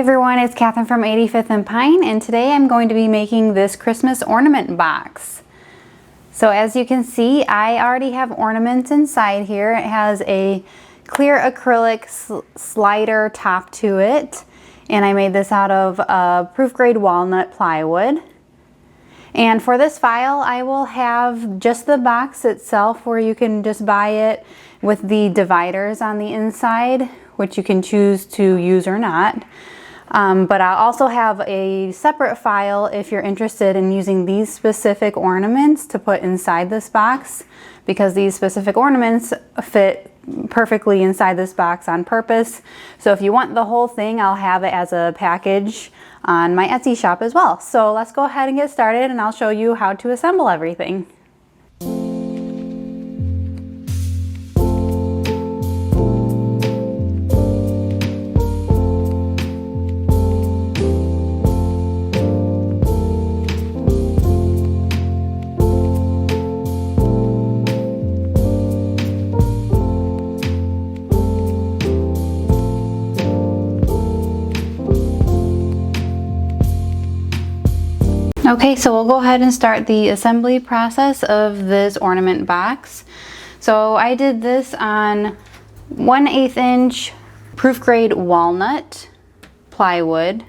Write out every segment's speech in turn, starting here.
everyone, it's Catherine from 85th and Pine, and today I'm going to be making this Christmas ornament box. So as you can see, I already have ornaments inside here. It has a clear acrylic slider top to it, and I made this out of proof grade walnut plywood. And for this file, I will have just the box itself, where you can just buy it with the dividers on the inside, which you can choose to use or not. But I'll also have a separate file if you're interested in using these specific ornaments to put inside this box, because these specific ornaments fit perfectly inside this box on purpose. So if you want the whole thing, I'll have it as a package on my Etsy shop as well. So let's go ahead and get started, and I'll show you how to assemble everything. Okay, so we'll go ahead and start the assembly process of this ornament box. So I did this on 1/8 inch proof grade walnut plywood,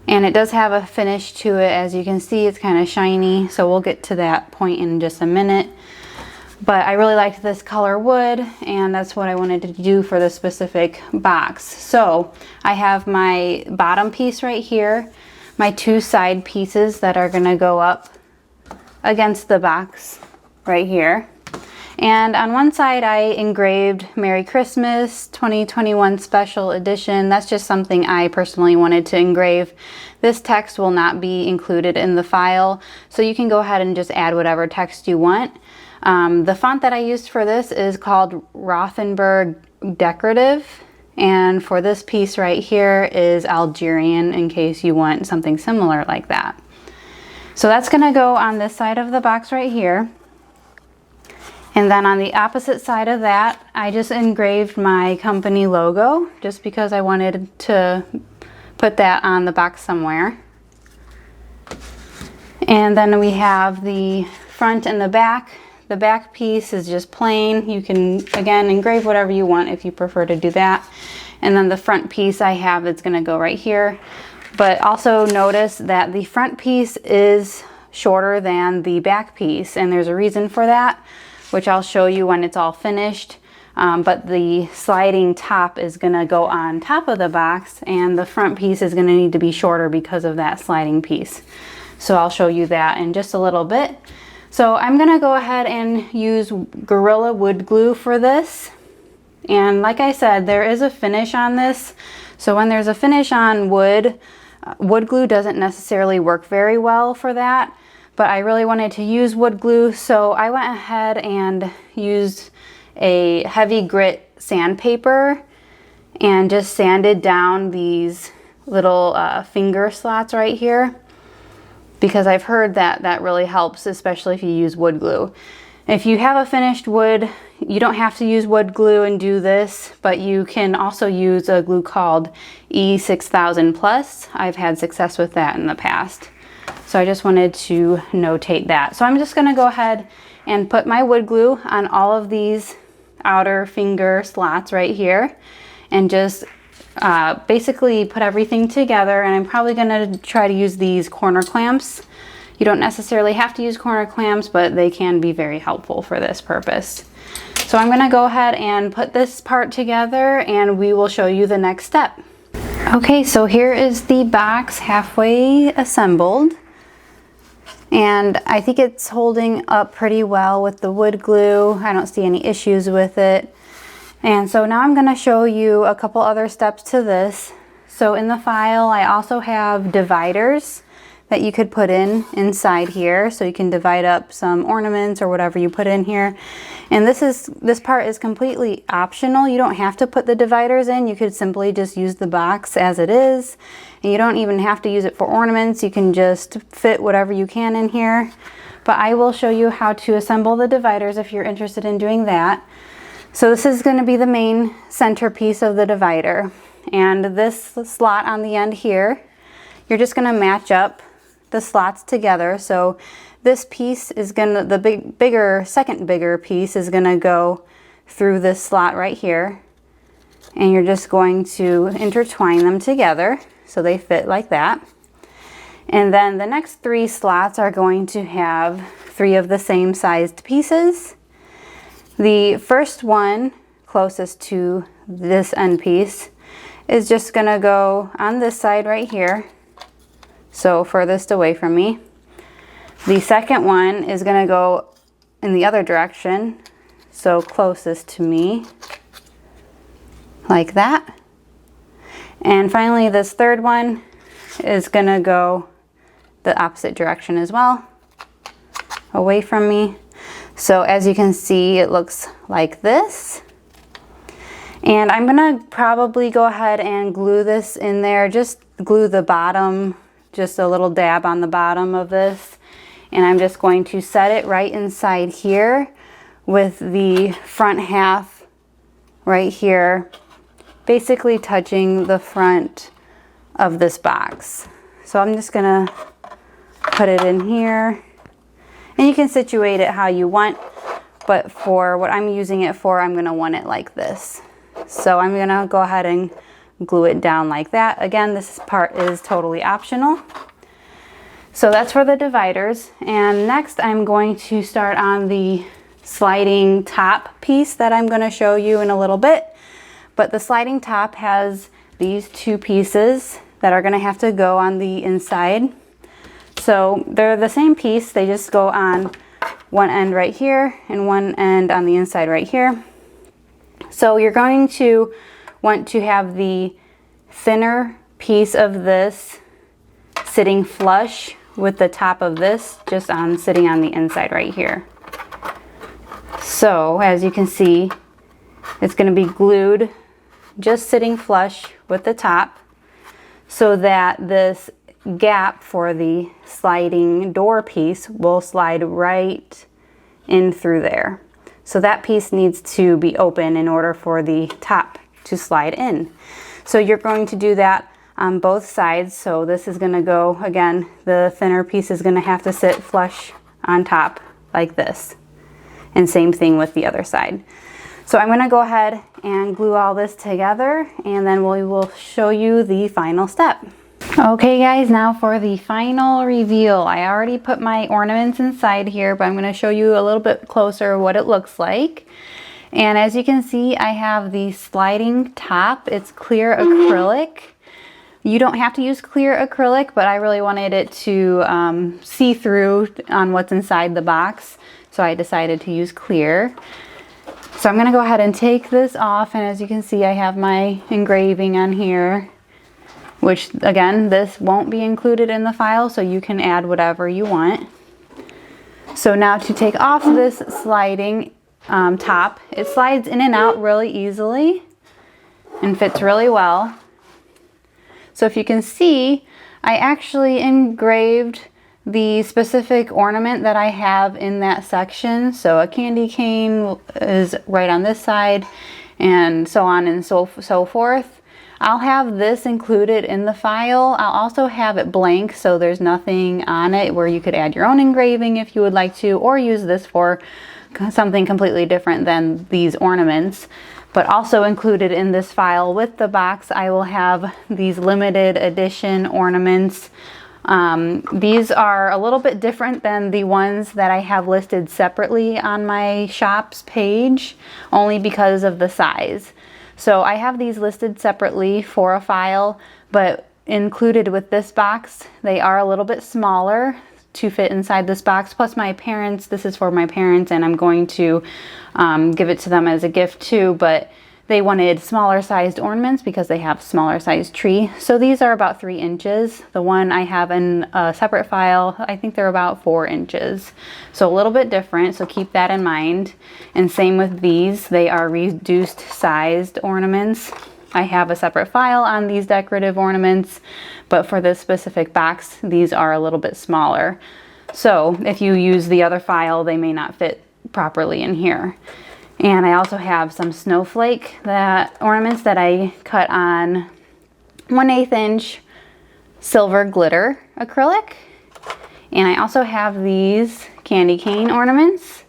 and it does have a finish to it. As you can see, it's kind of shiny, so we'll get to that point in just a minute. But I really liked this color wood, and that's what I wanted to do for this specific box. So I have my bottom piece right here, my two side pieces that are going to go up against the box right here. And on one side I engraved Merry Christmas 2021 Special Edition. That's just something I personally wanted to engrave. This text will not be included in the file, so you can go ahead and just add whatever text you want. The font that I used for this is called Rothenberg Decorative. And for this piece right here is Algerian, in case you want something similar like that. So that's going to go on this side of the box right here. And then on the opposite side of that, I just engraved my company logo, just because I wanted to put that on the box somewhere. And then we have the front and the back. The back piece is just plain. You can, again, engrave whatever you want if you prefer to do that. And then the front piece I have that's going to go right here. But also notice that the front piece is shorter than the back piece, and there's a reason for that, which I'll show you when it's all finished. But the sliding top is going to go on top of the box, and the front piece is going to need to be shorter because of that sliding piece. So I'll show you that in just a little bit. So I'm going to go ahead and use Gorilla Wood Glue for this. And like I said, there is a finish on this. So when there's a finish on wood, wood glue doesn't necessarily work very well for that. But I really wanted to use wood glue, so I went ahead and used a heavy grit sandpaper and just sanded down these little finger slots right here, because I've heard that that really helps, especially if you use wood glue. If you have a finished wood, you don't have to use wood glue and do this, but you can also use a glue called E6000 Plus. I've had success with that in the past. So I just wanted to notate that. So I'm just going to go ahead and put my wood glue on all of these outer finger slots right here, and just basically put everything together. And I'm probably going to try to use these corner clamps. You don't necessarily have to use corner clamps, but they can be very helpful for this purpose. So I'm going to go ahead and put this part together, and we will show you the next step. Okay, so here is the box halfway assembled, and I think it's holding up pretty well with the wood glue. I don't see any issues with it. And so now I'm going to show you a couple other steps to this. So in the file, I also have dividers that you could put inside here, so you can divide up some ornaments or whatever you put in here. And this part is completely optional. You don't have to put the dividers in. You could simply just use the box as it is, and you don't even have to use it for ornaments. You can just fit whatever you can in here. But I will show you how to assemble the dividers if you're interested in doing that. So this is going to be the main centerpiece of the divider. And this slot on the end here, you're just gonna match up the slots together. So this piece is gonna, the second bigger piece is gonna go through this slot right here. And you're just going to intertwine them together so they fit like that. And then the next 3 slots are going to have 3 of the same sized pieces. The first one closest to this end piece is just gonna go on this side right here, so furthest away from me. The second one is gonna go in the other direction, so closest to me, like that. And finally this third one is gonna go the opposite direction as well, away from me. So as you can see, it looks like this. And I'm gonna probably go ahead and glue this in there, just glue the bottom, just a little dab on the bottom of this. And I'm just going to set it right inside here with the front half right here, basically touching the front of this box. So I'm just gonna put it in here. And you can situate it how you want, but for what I'm using it for, I'm gonna want it like this. So I'm gonna go ahead and glue it down like that. Again, this part is totally optional. So that's for the dividers. And next I'm going to start on the sliding top piece that I'm gonna show you in a little bit. But the sliding top has these 2 pieces that are gonna have to go on the inside. So they're the same piece, they just go on one end right here and one end on the inside right here. So you're going to want to have the thinner piece of this sitting flush with the top of this just sitting on the inside right here. So as you can see, it's going to be glued just sitting flush with the top so that this gap for the sliding door piece will slide right in through there. So that piece needs to be open in order for the top to slide in. So you're going to do that on both sides. So this is going to go, again, the thinner piece is going to have to sit flush on top like this. And same thing with the other side. So I'm going to go ahead and glue all this together, and then we will show you the final step. Okay guys, now for the final reveal. I already put my ornaments inside here, but I'm going to show you a little bit closer what it looks like. And as you can see, I have the sliding top. It's clear acrylic. You don't have to use clear acrylic, but I really wanted it to see through on what's inside the box, so I decided to use clear. So I'm going to go ahead and take this off, and as you can see, I have my engraving on here, which again, this won't be included in the file, so you can add whatever you want. So now to take off this sliding top, it slides in and out really easily and fits really well. So if you can see, I actually engraved the specific ornament that I have in that section. So a candy cane is right on this side, and so on and so forth. I'll have this included in the file. I'll also have it blank, so there's nothing on it, where you could add your own engraving if you would like to, or use this for something completely different than these ornaments. But also included in this file with the box, I will have these limited edition ornaments. These are a little bit different than the ones that I have listed separately on my shops page, only because of the size. So I have these listed separately for a file, but included with this box, they are a little bit smaller to fit inside this box. Plus my parents, this is for my parents, and I'm going to give it to them as a gift too, but they wanted smaller sized ornaments because they have smaller sized tree. So these are about 3 inches. The one I have in a separate file, I think they're about 4 inches. So a little bit different, so keep that in mind. And same with these, they are reduced sized ornaments. I have a separate file on these decorative ornaments, but for this specific box, these are a little bit smaller. So if you use the other file, they may not fit properly in here. And I also have some snowflake ornaments that I cut on 1/8 inch silver glitter acrylic. And I also have these candy cane ornaments.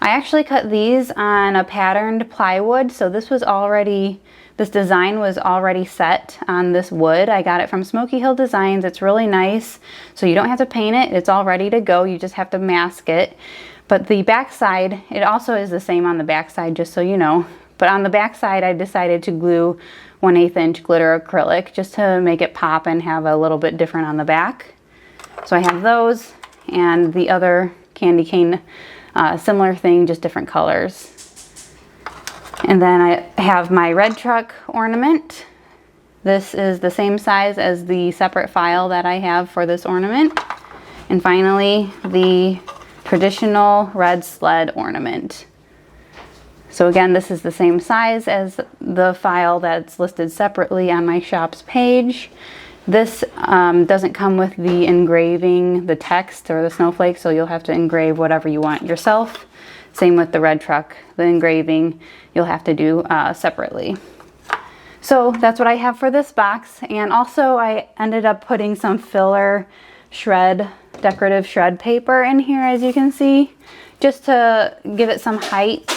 I actually cut these on a patterned plywood, so this design was already set on this wood. I got it from Smokey Hill Designs. It's really nice, so you don't have to paint it. It's all ready to go. You just have to mask it. But the back side, it also is the same on the back side, just so you know. But on the back side, I decided to glue 1/8 inch glitter acrylic just to make it pop and have a little bit different on the back. So I have those and the other candy cane, similar thing, just different colors. And then I have my red truck ornament. This is the same size as the separate file that I have for this ornament. And finally, the traditional red sled ornament. So again, this is the same size as the file that's listed separately on my shop's page. This doesn't come with the engraving, the text or the snowflake, so you'll have to engrave whatever you want yourself. Same with the red truck, the engraving you'll have to do separately. So that's what I have for this box. And also I ended up putting some filler decorative shred paper in here, as you can see, just to give it some height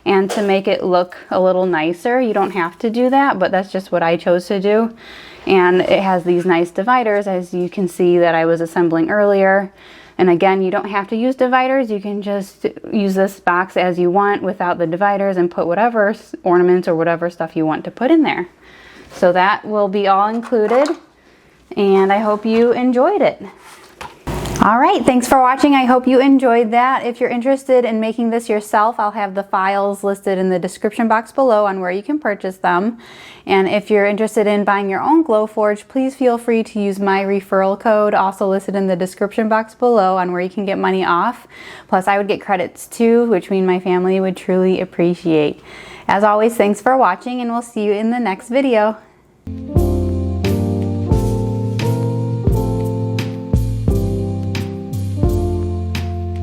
and to make it look a little nicer. You don't have to do that, but that's just what I chose to do. And it has these nice dividers, as you can see, that I was assembling earlier. And again, you don't have to use dividers. You can just use this box as you want without the dividers and put whatever ornaments or whatever stuff you want to put in there. So that will be all included, and I hope you enjoyed it. All right, thanks for watching. I hope you enjoyed that. If you're interested in making this yourself, I'll have the files listed in the description box below on where you can purchase them. And if you're interested in buying your own Glowforge, please feel free to use my referral code, also listed in the description box below, on where you can get money off. Plus, I would get credits too, which me and my family would truly appreciate. As always, thanks for watching, and we'll see you in the next video.